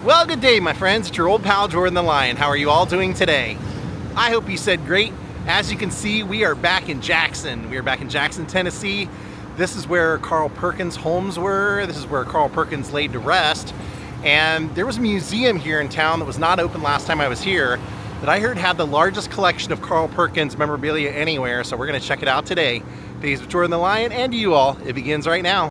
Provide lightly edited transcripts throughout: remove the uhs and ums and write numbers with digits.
Well, good day, my friends. It's your old pal, Jordan the Lion. How are you all doing today? I hope you said great. As you can see, we are back in Jackson. We are back in Jackson, Tennessee. This is where Carl Perkins' homes were. This is where Carl Perkins laid to rest. And there was a museum here in town that was not open last time I was here that I heard had the largest collection of Carl Perkins memorabilia anywhere. So we're going to check it out today. Daze with Jordan the Lion and you all. It begins right now.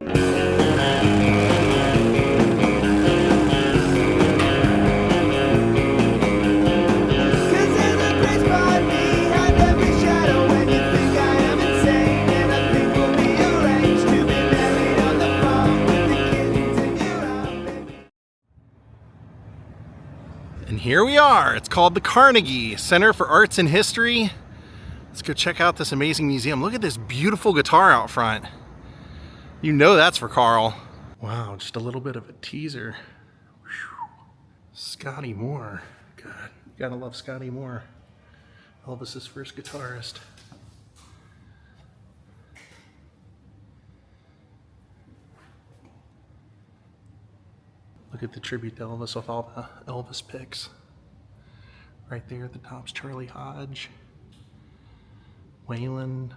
And here we are. It's called the Carnegie Center for Arts and History. Let's go check out this amazing museum. Look at this beautiful guitar out front. You know that's for Carl. Wow, just a little bit of a teaser. Whew. Scotty Moore. God, gotta love Scotty Moore. Elvis's first guitarist. Look at the tribute to Elvis with all the Elvis pics. Right there at the top's Charlie Hodge, Waylon.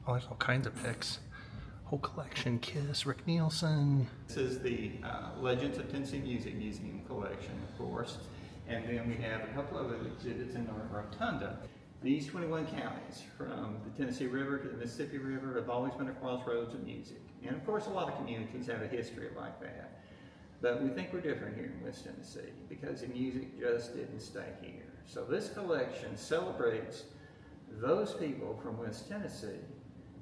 Oh, there's all kinds of pics. Whole collection. Kiss, Rick Nielsen. This is the Legends of Tennessee Music Museum collection, of course. And then we have a couple of other exhibits in our rotunda. These 21 counties, from the Tennessee River to the Mississippi River, have always been a crossroads of music. And of course, a lot of communities have a history like that. But we think we're different here in West Tennessee because the music just didn't stay here. So this collection celebrates those people from West Tennessee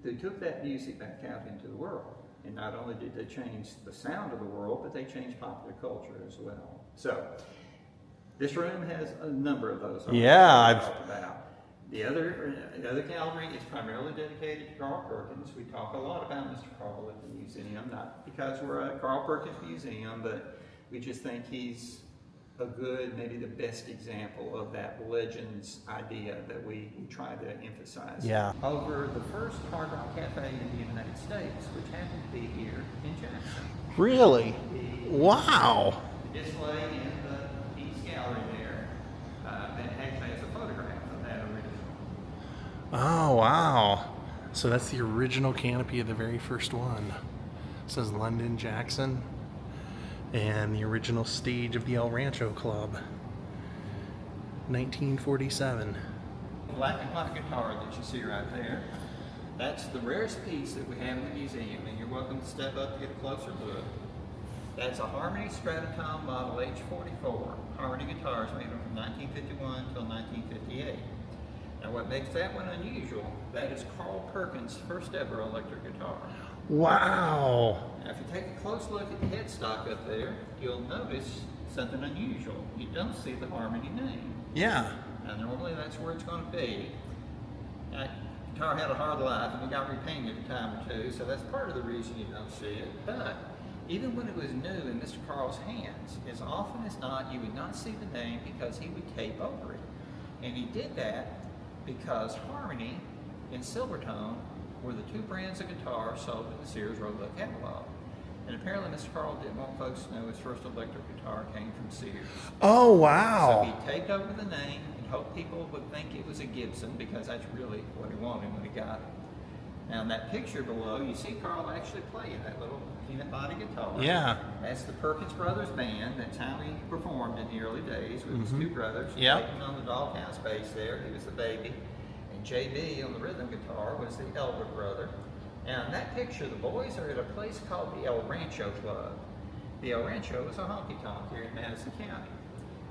who took that music back out into the world. And not only did they change the sound of the world, but they changed popular culture as well. So this room has a number of those. The other gallery is primarily dedicated to Carl Perkins. We talk a lot about Mr. Carl at the museum, not because we're a Carl Perkins museum, but we just think he's a good, maybe the best example of that legends idea that we try to emphasize. Yeah. Over the first Hard Rock Cafe in the United States, which happened to be here in Jackson. Really? Wow. The display in the East Gallery there that actually has a photograph of that original. Oh, wow. So that's the original canopy of the very first one. It says London, Jackson, and the original stage of the El Rancho Club, 1947. The black and white guitar that you see right there, that's the rarest piece that we have in the museum, and you're welcome to step up to get a closer look. That's a Harmony Stratotom Model H44. Harmony guitars made from 1951 until 1958. Now what makes that one unusual, that is Carl Perkins' first ever electric guitar. Wow. Now if you take a close look at the headstock up there, you'll notice something unusual. You don't see the Harmony name. Yeah. Now normally that's where it's going to be. Now, the guitar had a hard life and we got repainted a time or two, so that's part of the reason you don't see it. But even when it was new in Mr. Carl's hands, as often as not, you would not see the name because he would tape over it. And he did that because Harmony and Silvertone were the two brands of guitar sold in the Sears Roebuck catalog. And apparently Mr. Carl didn't want folks to know his first electric guitar came from Sears. Oh, wow. So he taped over the name and hoped people would think it was a Gibson because that's really what he wanted when he got it. Now in that picture below, you see Carl actually playing that little peanut body guitar. Yeah. That's the Perkins Brothers Band. That's how he performed in the early days with his two brothers. Yep. Taking on the Doghouse bass there, he was the baby. And JB on the rhythm guitar was the elder brother. Now in that picture, the boys are at a place called the El Rancho Club. The El Rancho was a honky-tonk here in Madison County,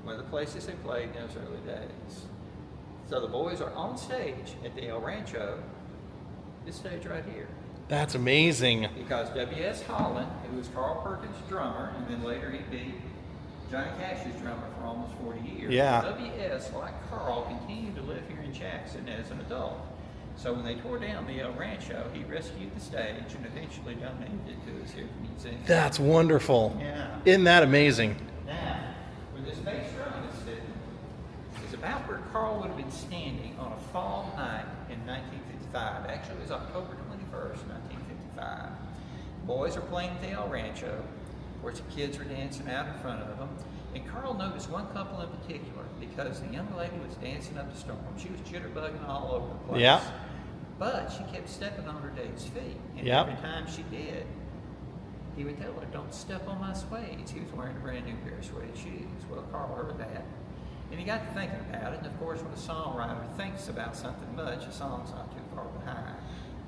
one of the places they played in those early days. So the boys are on stage at the El Rancho, this stage right here. That's amazing. Because W.S. Holland, who was Carl Perkins' drummer, and then later he'd be Johnny Cash's drummer for almost 40 years. Yeah. W.S., like Carl, continued to live here in Jackson as an adult. So when they tore down the El Rancho, he rescued the stage and eventually donated it to us here at the museum. That's wonderful. Yeah. Isn't that amazing? Now, where this bass drum is sitting is about where Carl would have been standing on a fall night in 1955. Actually, it was October 21st, 1955. Boys are playing at the El Rancho. Of course, the kids were dancing out in front of them. And Carl noticed one couple in particular because the young lady was dancing up the storm. She was jitterbugging all over the place. Yeah. But she kept stepping on her date's feet. And Yep. every time she did, he would tell her, "Don't step on my suedes." He was wearing a brand new pair of suede shoes. Well, Carl heard that. And he got to thinking about it. And of course, when a songwriter thinks about something much, a song's not too far behind.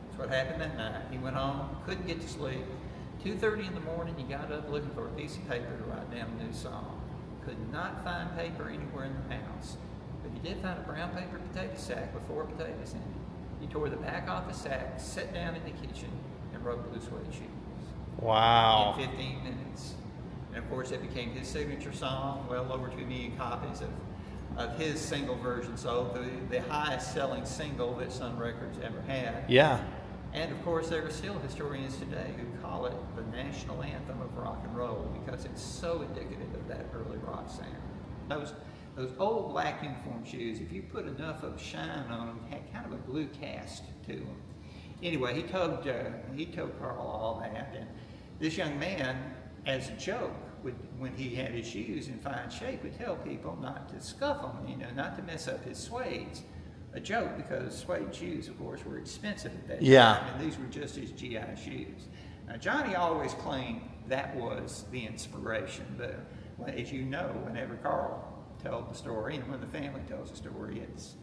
That's what happened that night. He went home, couldn't get to sleep. 2:30 in the morning, he got up looking for a piece of paper to write down a new song. Could not find paper anywhere in the house. But he did find a brown paper potato sack with 4 potatoes in it. He tore the back off the sack, sat down in the kitchen, and wrote Blue Suede Shoes. Wow. In 15 minutes. And of course, it became his signature song, well over 2 million copies of his single version sold, the highest selling single that Sun Records ever had. Yeah. And of course, there are still historians today who call it the national anthem of rock and roll because it's so indicative of that early rock sound. Those old black uniform shoes, if you put enough of shine on them, had kind of a blue cast to them. Anyway, he told Carl all that, and this young man, as a joke, when he had his shoes in fine shape, would tell people not to scuff them, you know, not to mess up his suedes. A joke because suede shoes, of course, were expensive at that time, and these were just his GI shoes. Now, Johnny always claimed that was the inspiration, but as you know, whenever Carl told the story, and when the family tells the story, it's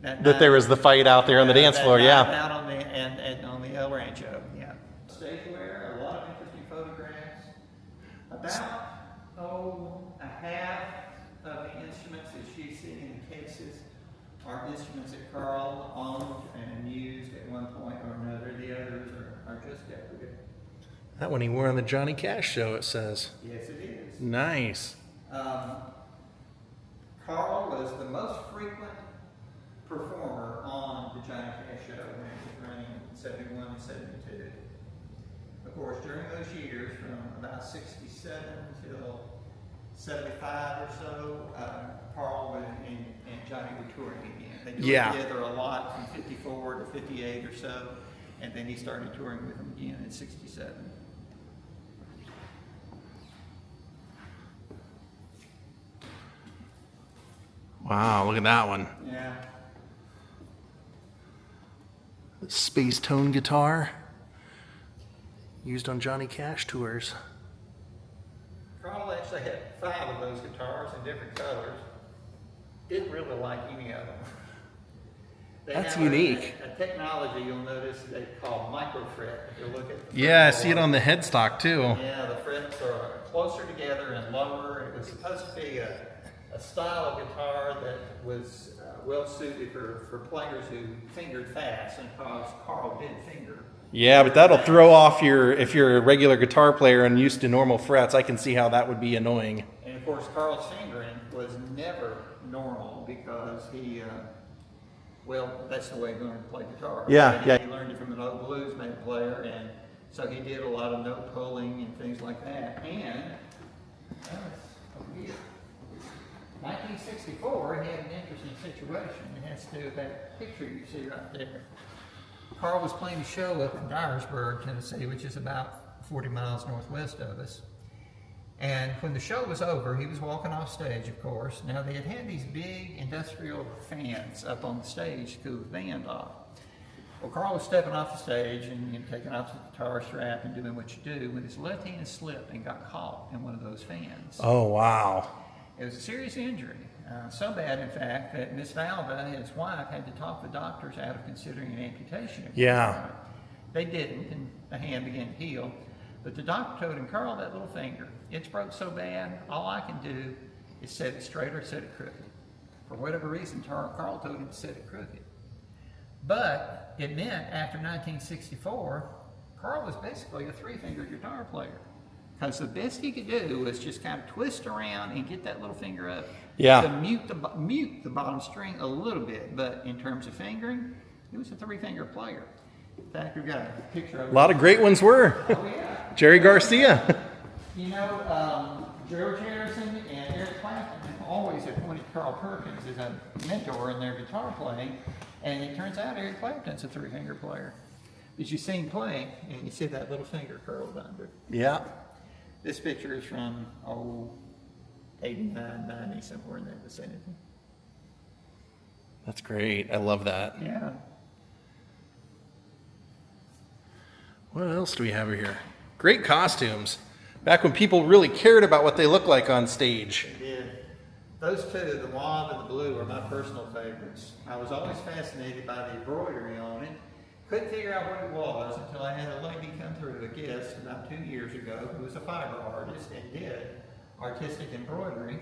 that there was the fight out there on the dance floor, yeah. Out on the El Rancho, yeah. Stageware, a lot of interesting photographs. About a half of the instruments that you see in the cases are instruments that Carl owned and used at one point or another. The others are just decorative. That one he wore on the Johnny Cash show, it says. Yes, it is. Nice. Carl was the most frequent performer on the Johnny Cash show when it was running in 71 and 72. Of course, during those years, from about 67 till 75 or so, Carl and Johnny were touring again. They toured together a lot from 54 to 58 or so, and then he started touring with them again in 67. Wow, look at that one. Yeah. Space tone guitar used on Johnny Cash tours. Carl actually had 5 of those guitars in different colors. Didn't really like any of them. That's unique. A technology you'll notice they call microfret. If you look at the I see it on the headstock too. Yeah, the frets are closer together and lower. It was supposed to be a style of guitar that was well suited for players who fingered fast, and because Carl did finger. Yeah, but that'll throw off if you're a regular guitar player and used to normal frets. I can see how that would be annoying. And of course, Carl's fingering was never normal because he, that's the way he learned to play guitar. Yeah, He learned it from an old bluesman player, and so he did a lot of note pulling and things like that. And over here, 1964, he had an interesting situation. It has to do with that picture you see right there. Carl was playing a show up in Dyersburg, Tennessee, which is about 40 miles northwest of us. And when the show was over, he was walking off stage, of course. Now, they had these big industrial fans up on the stage to cool the band off. Well, Carl was stepping off the stage and taking off the guitar strap and doing what you do when his left hand slipped and got caught in one of those fans. Oh, wow. It was a serious injury. So bad, in fact, that Miss Valda, his wife, had to talk the doctors out of considering an amputation. Yeah. They didn't, and the hand began to heal. But the doctor told him, Carl, that little finger, it's broke so bad, all I can do is set it straight or set it crooked. For whatever reason, Carl told him to set it crooked. But it meant after 1964, Carl was basically a 3-finger guitar player. Because the best he could do was just kind of twist around and get that little finger up to mute the bottom string a little bit. But in terms of fingering, he was a 3-finger player. In fact, we've got a picture of a lot of great ones were. Oh, yeah. Jerry Garcia. You know, George Harrison and Eric Clapton always appointed Carl Perkins as a mentor in their guitar playing. And it turns out Eric Clapton's a 3-finger player. As you see him play, and you see that little finger curled under. Yeah. This picture is from, 89, 90, somewhere in that vicinity. That's great. I love that. Yeah. What else do we have here? Great costumes. Back when people really cared about what they look like on stage. They did. Those two, the mauve and the blue, are my personal favorites. I was always fascinated by the embroidery on it. Couldn't figure out what it was until I had a lady come through, a guest, about 2 years ago, who was a fiber artist and did artistic embroidery.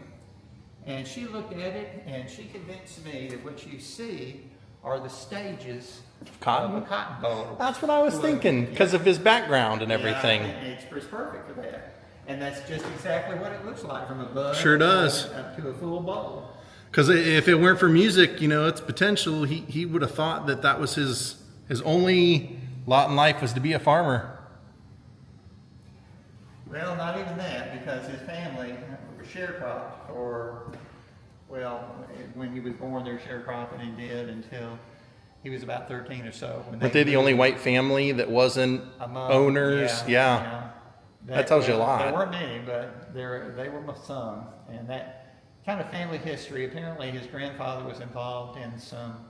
And she looked at it and she convinced me that what you see are the stages Cotton? of a cotton bowl. That's what I was thinking, because of his background and everything. Yeah, and it's perfect for that. And that's just exactly what it looks like, from a bud Sure does. up to a full bowl. Because if it weren't for music, you know, its potential, he would have thought that that was his only lot in life was to be a farmer. Well, not even that, because his family were sharecropped for, well, when he was born, they were sharecropping, and did until he was about 13 or so. Weren't they the only white family that wasn't owners? Yeah. That tells you a lot. There weren't many, but they were some. And that kind of family history, apparently his grandfather was involved in some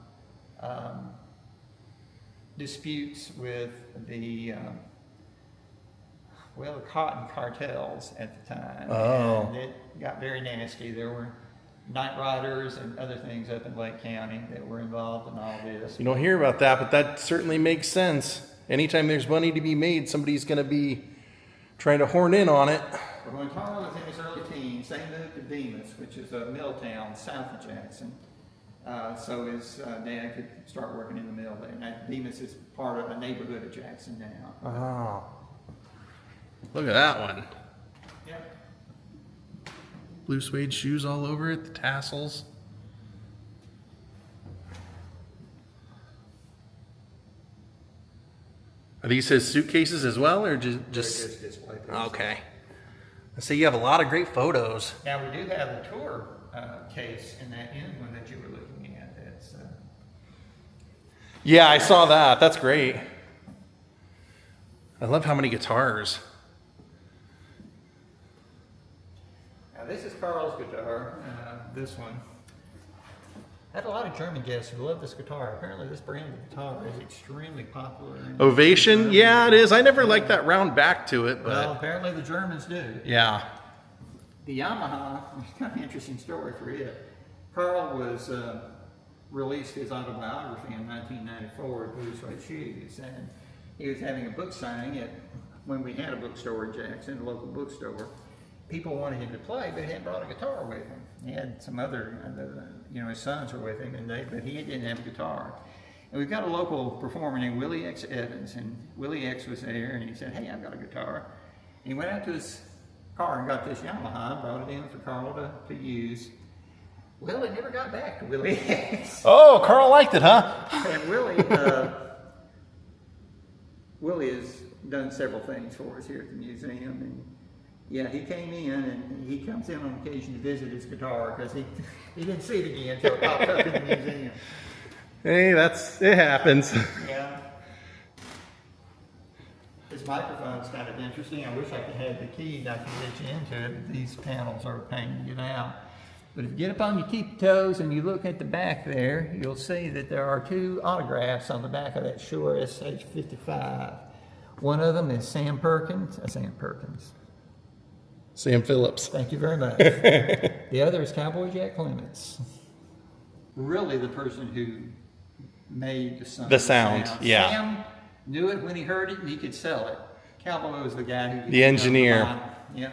disputes with the cotton cartels at the time. Oh. And it got very nasty. There were night riders and other things up in Lake County that were involved in all this. You don't hear about that, but that certainly makes sense. Anytime there's money to be made, somebody's going to be trying to horn in on it. Well, when Carl was in his early teens, they moved to Demas, which is a mill town south of Jackson. So his dad could start working in the mill there. Now, Demas is part of a neighborhood of Jackson now. Oh. Look at that one. Yep. Blue suede shoes all over it, the tassels. Are these his suitcases as well, or just display pieces. okay? I see you have a lot of great photos. Now, we do have a tour case in that end one that you were looking at. That's Yeah, I saw that. That's great. I love how many guitars. Now, this is Carl's guitar. This one. I had a lot of German guests who love this guitar. Apparently, this brand of guitar is extremely popular. Ovation? Yeah, it is. I never liked that round back to it, but well, apparently the Germans do. yeah. The Yamaha, kind of an interesting story for it. Carl was released his autobiography in 1994 at Blue Suede Shoes, and he was having a book signing at when we had a bookstore in Jackson, a local bookstore. People wanted him to play, but he hadn't brought a guitar with him. He had some other, his sons were with him, but he didn't have a guitar. And we've got a local performer named Willie X. Evans, and Willie X was there, and he said, "Hey, I've got a guitar." And he went out to his car and got this Yamaha and brought it in for Carl to use. Well, it never got back to Willie X. Oh, Carl liked it, huh? And Willie has done several things for us here at the museum, and yeah, he came in, and he comes in on occasion to visit his guitar because he didn't see it again until it popped up in the museum. Hey, it happens. Yeah. This microphone's kind of interesting. I wish I could have the key and I could get you into it, but these panels are a pain to get out. But if you get up on your tippy toes and you look at the back there, you'll see that there are two autographs on the back of that Shure SH55. One of them is Sam Perkins. Sam Phillips. Thank you very much. The other is Cowboy Jack Clements. Really the person who made the sound. Yeah. Sam knew it when he heard it and he could sell it. Cowboy was the guy who... The engineer. Yeah.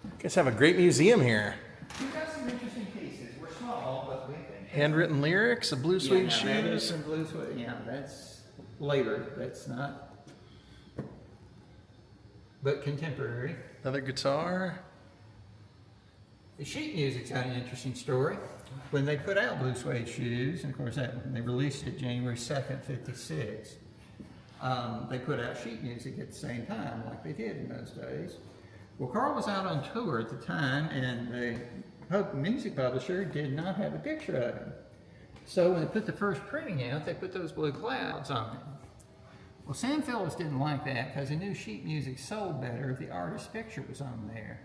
You guys have a great museum here. We've got some interesting pieces. We're small, but we've been... Handwritten lyrics of Blue Suede That is Shoes. some Blue Suede. Yeah, that's later. That's not... but contemporary. Another guitar. The sheet music's got an interesting story. When they put out Blue Suede Shoes, and of course they released it January 2nd, 56, they put out sheet music at the same time, like they did in those days. Well, Carl was out on tour at the time, and the music publisher did not have a picture of him. So when they put the first printing out, they put those blue clouds on it. Well, Sam Phillips didn't like that because he knew sheet music sold better if the artist's picture was on there.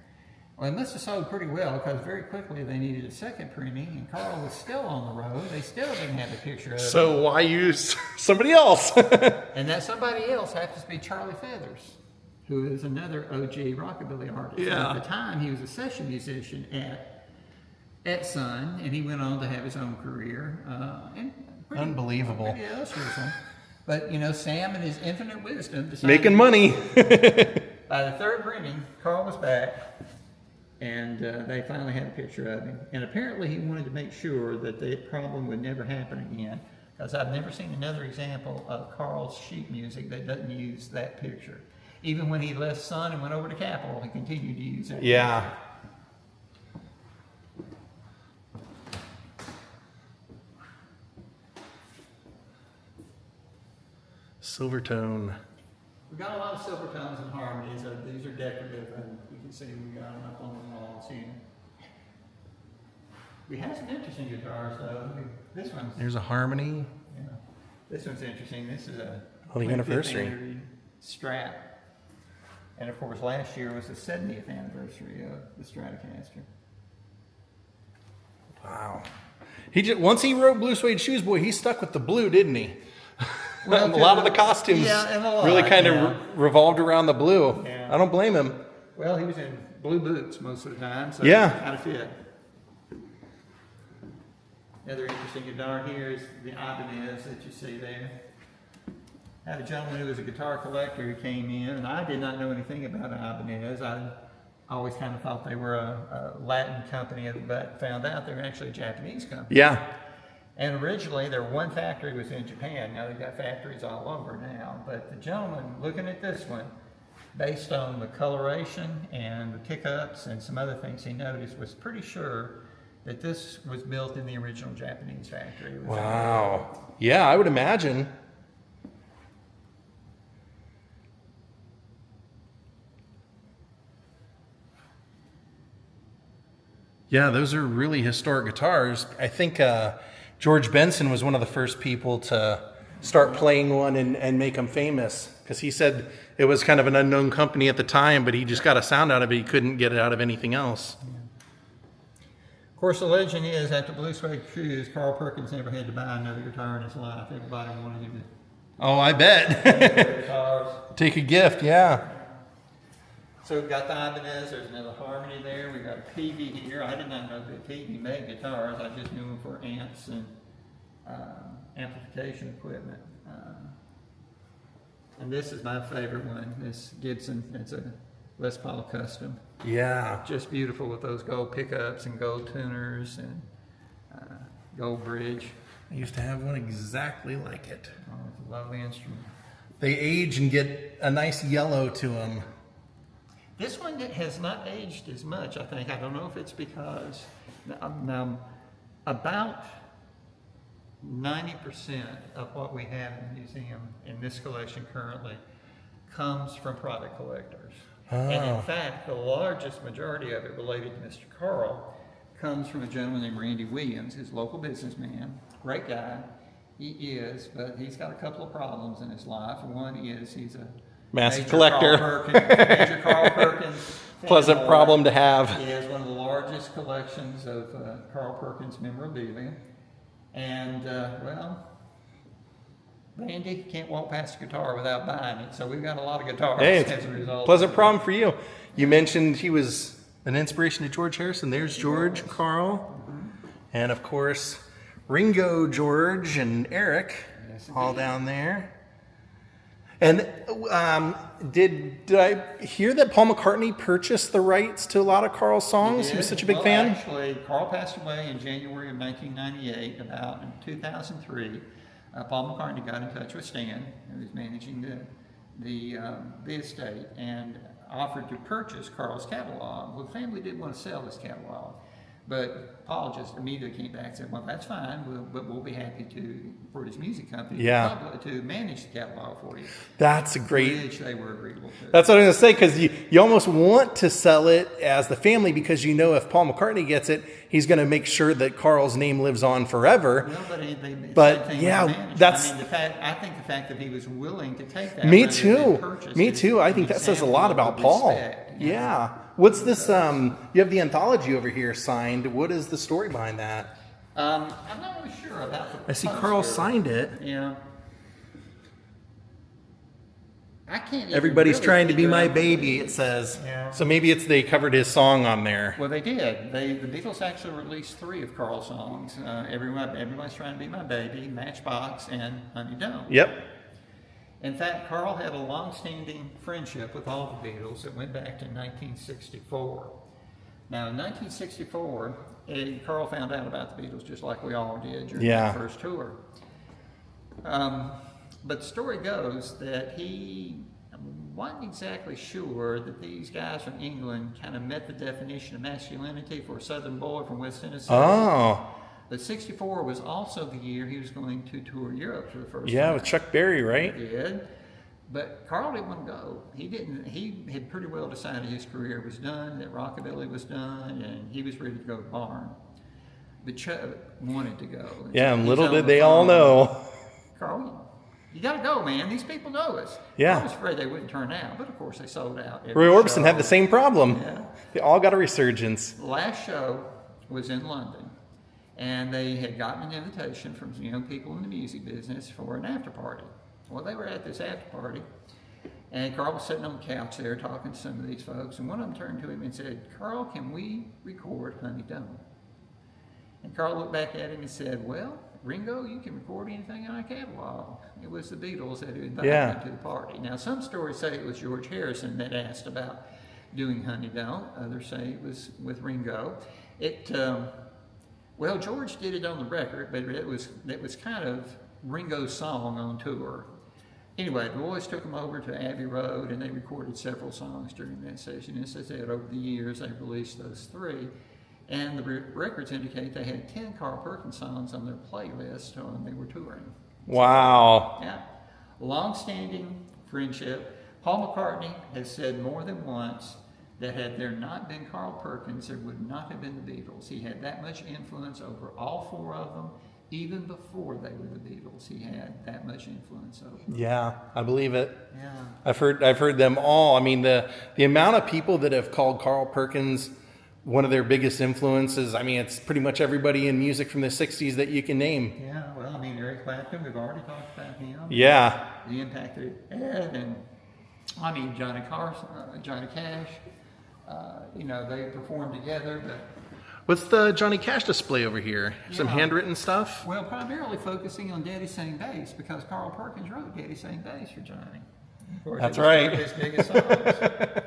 Well, it must have sold pretty well because very quickly they needed a second printing, and Carl was still on the road. They still didn't have a picture of him. So why use somebody else? And that somebody else happens to be Charlie Feathers, who is another OG rockabilly artist. Yeah. And at the time, he was a session musician at Sun, and he went on to have his own career. Unbelievable. Pretty illustrious one. But, you know, Sam and his infinite wisdom decided... Making money. By the third printing, Carl was back, and they finally had a picture of him. And apparently he wanted to make sure that the problem would never happen again, because I've never seen another example of Carl's sheet music that doesn't use that picture. Even when he left Sun and went over to Capitol, he continued to use it. Yeah. Silvertone. We've got a lot of silver tones and harmonies. These are decorative, and you can see we got them up on the walls here. We have some interesting guitars, though. This one's... There's a harmony. Yeah. This one's interesting. This is a... the anniversary. Strat. And of course, last year was the 70th anniversary of the Stratocaster. Wow. Once he wrote Blue Suede Shoes, boy, he stuck with the blue, didn't he? Well, a lot of the costumes really kind of revolved around the blue. Yeah. I don't blame him. Well, he was in blue boots most of the time, so yeah, it kind of fit. Another interesting guitar here is the Ibanez that you see there. I had a gentleman who was a guitar collector who came in, and I did not know anything about Ibanez. I always kind of thought they were a Latin company, but found out they were actually a Japanese company. Yeah. And originally, their one factory was in Japan. Now they've got factories all over now. But the gentleman looking at this one, based on the coloration and the pickups and some other things he noticed, was pretty sure that this was built in the original Japanese factory. Wow. Yeah, I would imagine. Yeah, those are really historic guitars. I think George Benson was one of the first people to start playing one and make them famous, because he said it was kind of an unknown company at the time, but he just got a sound out of it. He couldn't get it out of anything else. Yeah. Of course, the legend is after Blue Suede Shoes, Carl Perkins never had to buy another guitar in his life. Everybody wanted him to. Oh, I bet. Take a gift, yeah. So we've got the Ibanez, there's another harmony there, we've got a Peavey here. I did not know that Peavey made guitars, I just knew them for amps and amplification equipment. And this is my favorite one, this Gibson. It's a Les Paul Custom. Yeah. Just beautiful with those gold pickups and gold tuners and gold bridge. I used to have one exactly like it. Oh, it's a lovely instrument. They age and get a nice yellow to them. This one has not aged as much, I think. I don't know if it's because now about 90% of what we have in the museum in this collection currently comes from product collectors. Oh. And in fact, the largest majority of it related to Mr. Carl comes from a gentleman named Randy Williams, who's a local businessman, great guy. He is, but he's got a couple of problems in his life. One is he's a massive collector. Major Carl Perkins. Pleasant problem to have. He has one of the largest collections of Carl Perkins memorabilia. And, well, Randy can't walk past a guitar without buying it, so we've got a lot of guitars as a result. Pleasant problem for you. You mentioned he was an inspiration to George Harrison. There's George, Carl, and of course, Ringo, George, and Eric, all down there. And did I hear that Paul McCartney purchased the rights to a lot of Carl's songs? He was such a big fan. Actually, Carl passed away in January of 1998. About in 2003, Paul McCartney got in touch with Stan, who was managing the estate, and offered to purchase Carl's catalog. Well, the family didn't want to sell this catalog. But Paul just immediately came back and said, well, that's fine, but we'll be happy to, for his music company, to manage the catalog for you. That's a great... Which they were agreeable to. That's what I'm going to say, because you almost want to sell it as the family, because you know if Paul McCartney gets it, he's going to make sure that Carl's name lives on forever. Well, but yeah, that's... I mean, I think the fact that he was willing to take that... Me too. I think that says a lot about Paul. Yeah. What's this? You have the anthology over here signed. What is the story behind that? I'm not really sure about the I see Carl signed it. Yeah. I can't. Everybody's really trying to be my baby, it says. Yeah. So maybe it's they covered his song on there. Well, they did. The Beatles actually released 3 of Carl's songs. Everybody's Trying to Be My Baby, Matchbox, and Honey Don't. Yep. In fact, Carl had a long-standing friendship with all the Beatles that went back to 1964. Now, in 1964, Carl found out about the Beatles just like we all did during the first tour. But the story goes that he wasn't exactly sure that these guys from England kind of met the definition of masculinity for a Southern boy from West Tennessee. Oh. But 64 was also the year he was going to tour Europe for the first time. Yeah, with Chuck Berry, right? He did. But Carl didn't want to go. He had pretty well decided his career was done, that rockabilly was done, and he was ready to go to Barn. But Chuck wanted to go. And little did they all know. Carl, you got to go, man. These people know us. Yeah. I was afraid they wouldn't turn out, but of course they sold out. Roy Orbison had the same problem. Yeah. They all got a resurgence. The last show was in London. And they had gotten an invitation from young people in the music business for an after party. Well, they were at this after party, and Carl was sitting on the couch there talking to some of these folks, and one of them turned to him and said, "Carl, can we record Honey Don't?" And Carl looked back at him and said, "Well, Ringo, you can record anything in our catalog." It was the Beatles that had invited him to the party. Now, some stories say it was George Harrison that asked about doing Honey Don't. Others say it was with Ringo. Well, George did it on the record, but it was kind of Ringo's song on tour. Anyway, the boys took them over to Abbey Road, and they recorded several songs during that session. As I said, over the years, they released those 3. And the records indicate they had 10 Carl Perkins songs on their playlist when they were touring. Wow. So, yeah. Long-standing friendship. Paul McCartney has said more than once that had there not been Carl Perkins, there would not have been the Beatles. He had that much influence over all 4 of them. Even before they were the Beatles, he had that much influence over them. Yeah, I believe it. Yeah. I've heard them all. I mean, the amount of people that have called Carl Perkins one of their biggest influences, I mean, it's pretty much everybody in music from the 60s that you can name. Yeah, well, I mean, Eric Clapton, we've already talked about him. Yeah. The impact that it had, and I mean, Johnny Cash, they performed together, but... What's the Johnny Cash display over here? Some handwritten stuff? Well, primarily focusing on Daddy Sang Bass, because Carl Perkins wrote Daddy Sang Bass for Johnny. Of course, that's right. His biggest songs.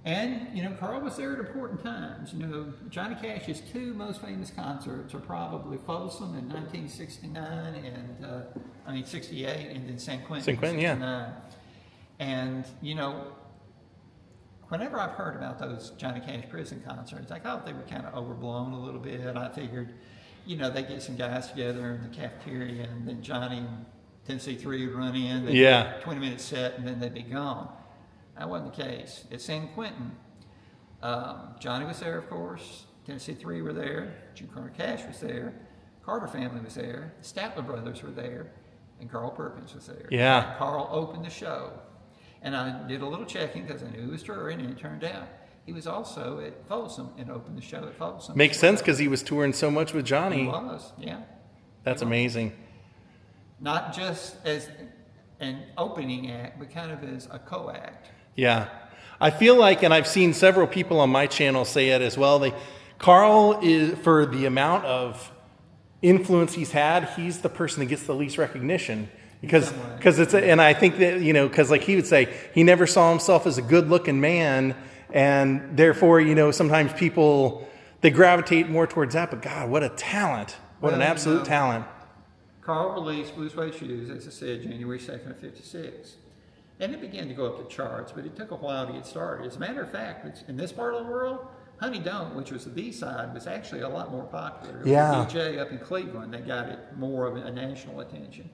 And, Carl was there at important times. Johnny Cash's 2 most famous concerts are probably Folsom in 1969 and, 68, and then San Quentin in 69. Yeah. And, whenever I've heard about those Johnny Cash prison concerts, I thought they were kind of overblown a little bit. I figured, they get some guys together in the cafeteria, and then Johnny and Tennessee 3 would run in, they'd do a 20-minute set, and then they'd be gone. That wasn't the case. At San Quentin, Johnny was there, of course. Tennessee 3 were there. Johnny Cash was there. Carter family was there. The Statler brothers were there. And Carl Perkins was there. Yeah. Carl opened the show. And I did a little checking because I knew he was touring, and it turned out he was also at Folsom and opened the show at Folsom. Makes sense because he was touring so much with Johnny. He was, yeah. That's amazing. Not just as an opening act, but kind of as a co-act. Yeah. I feel like, and I've seen several people on my channel say it as well, Carl is, for the amount of influence he's had, he's the person that gets the least recognition. Because it's, and I think that, because like he would say, he never saw himself as a good looking man, and therefore, sometimes people, they gravitate more towards that, but God, what a talent. What an absolute talent. Carl released Blue Suede Shoes, as I said, January 2nd of 56. And it began to go up the charts, but it took a while to get started. As a matter of fact, in this part of the world, Honey Don't, which was the B-side, was actually a lot more popular. It was Yeah. a DJ up in Cleveland that got it more of a national attention.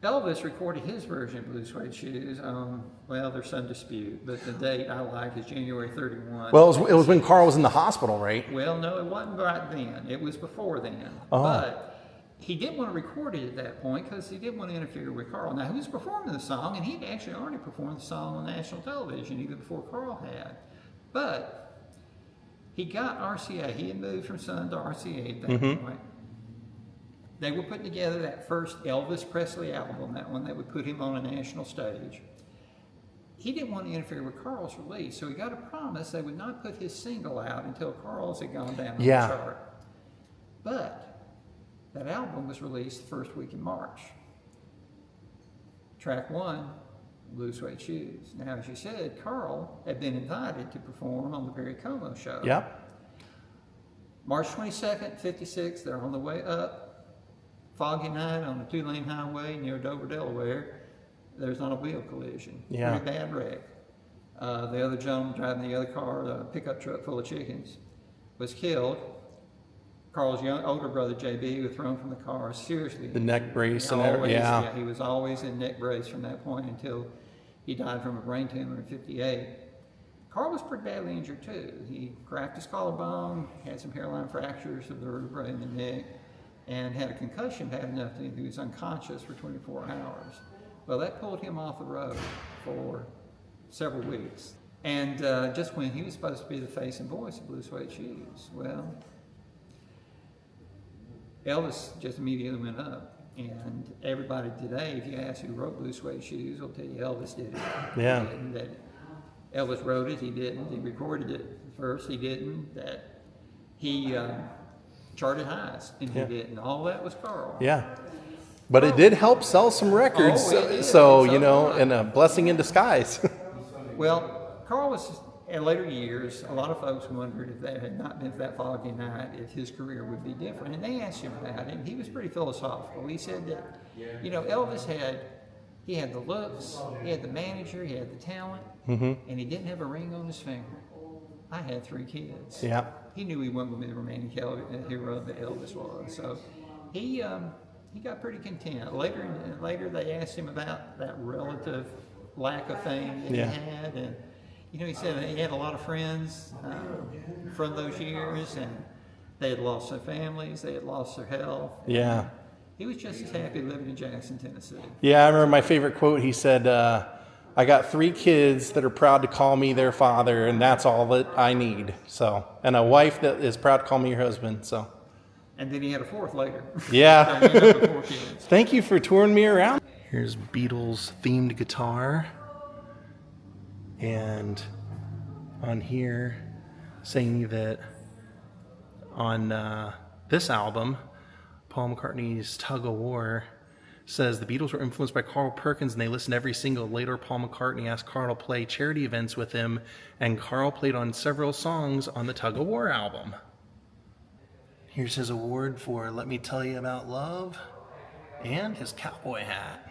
Elvis recorded his version of Blue Suede Shoes on, well, there's some dispute, but the date I like is January 31. Well, it was when Carl was in the hospital, right? Well, no, it wasn't right then. It was before then. Oh. But he didn't want to record it at that point because he didn't want to interfere with Carl. Now, he was performing the song, and he'd actually already performed the song on national television, even before Carl had. But he got RCA. He had moved from Sun to RCA at that point. They were putting together that first Elvis Presley album, that one that would put him on a national stage. He didn't want to interfere with Carl's release, so he got a promise they would not put his single out until Carl's had gone down on the chart. But that album was released the first week in March. Track 1, Blue Suede Shoes. Now, as you said, Carl had been invited to perform on the Perry Como show. Yep. March 22nd, 56, they're on the way up. Foggy night on a 2-lane highway near Dover, Delaware. There's not a wheel collision. Yeah. Pretty bad wreck. The other gentleman driving the other car, the pickup truck full of chickens, was killed. Carl's older brother, JB, was thrown from the car seriously. The neck brace and everything. Yeah. He was always in neck brace from that point until he died from a brain tumor in 58. Carl was pretty badly injured too. He cracked his collarbone, had some hairline fractures of the vertebrae in the neck, and had a concussion bad enough that he was unconscious for 24 hours. Well, that pulled him off the road for several weeks. And just when he was supposed to be the face and voice of Blue Suede Shoes, well, Elvis just immediately went up. And everybody today, if you ask who wrote Blue Suede Shoes, will tell you Elvis did it. Yeah. That Elvis wrote it, he didn't. He recorded it first, he didn't. That he charted highs, and he didn't. All that was Carl. Yeah. But it did help sell some records, so you know, and a blessing in disguise. Well, Carl was, in later years, a lot of folks wondered if that had not been for that foggy night, if his career would be different. And they asked him about it, and he was pretty philosophical. He said that, you know, Elvis had the looks, he had the manager, he had the talent, and he didn't have a ring on his finger. I had 3 kids. Yeah. He knew he wasn't going to be the romantic hero that Elvis was. So he got pretty content. Later they asked him about that relative lack of fame that he had. And, you know, he said he had a lot of friends from those years, and they had lost their families, they had lost their health. Yeah. He was just as happy living in Jackson, Tennessee. Yeah, I remember my favorite quote. He said, I got 3 kids that are proud to call me their father, and that's all that I need. So, and a wife that is proud to call me your husband. So, and then he had a 4th later. Yeah. So he ended up with 4 kids. Thank you for touring me around. Here's Beatles themed guitar, and on here saying that on this album, Paul McCartney's Tug of War says the Beatles were influenced by Carl Perkins and they listened to every single. Later, Paul McCartney asked Carl to play charity events with him, and Carl played on several songs on the Tug of War album. Here's his award for Let Me Tell You About Love and his cowboy hat.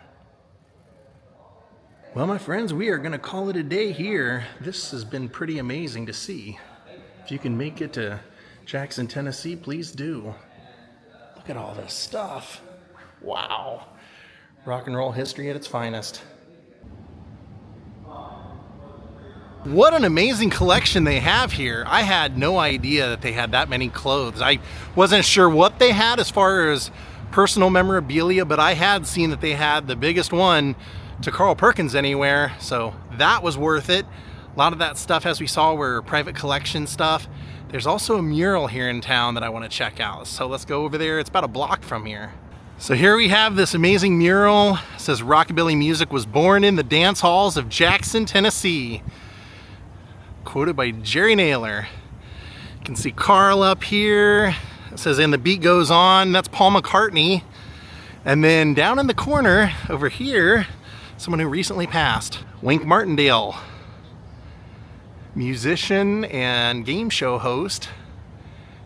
Well, my friends, we are going to call it a day here. This has been pretty amazing to see. If you can make it to Jackson, Tennessee, please do. Look at all this stuff. Wow. Rock and roll history at its finest. What an amazing collection they have here. I had no idea that they had that many clothes. I wasn't sure what they had as far as personal memorabilia, but I had seen that they had the biggest one to Carl Perkins anywhere, so that was worth it. A lot of that stuff, as we saw, were private collection stuff. There's also a mural here in town that I want to check out, so let's go over there. It's about a block from here. So here we have this amazing mural. It says rockabilly music was born in the dance halls of Jackson, Tennessee. Quoted by Jerry Naylor. You can see Carl up here. It says, and the beat goes on. That's Paul McCartney. And then down in the corner over here, someone who recently passed, Wink Martindale. Musician and game show host.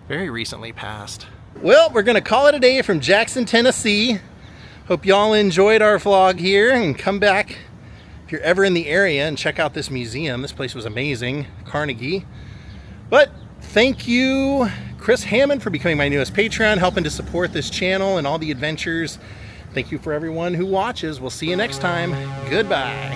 Very recently passed. Well, we're gonna call it a day from Jackson, Tennessee. Hope y'all enjoyed our vlog here, and come back if you're ever in the area and check out this museum. This place was amazing, Carnegie. But thank you, Chris Hammond, for becoming my newest Patreon, helping to support this channel and all the adventures. Thank you for everyone who watches. We'll see you next time. Goodbye.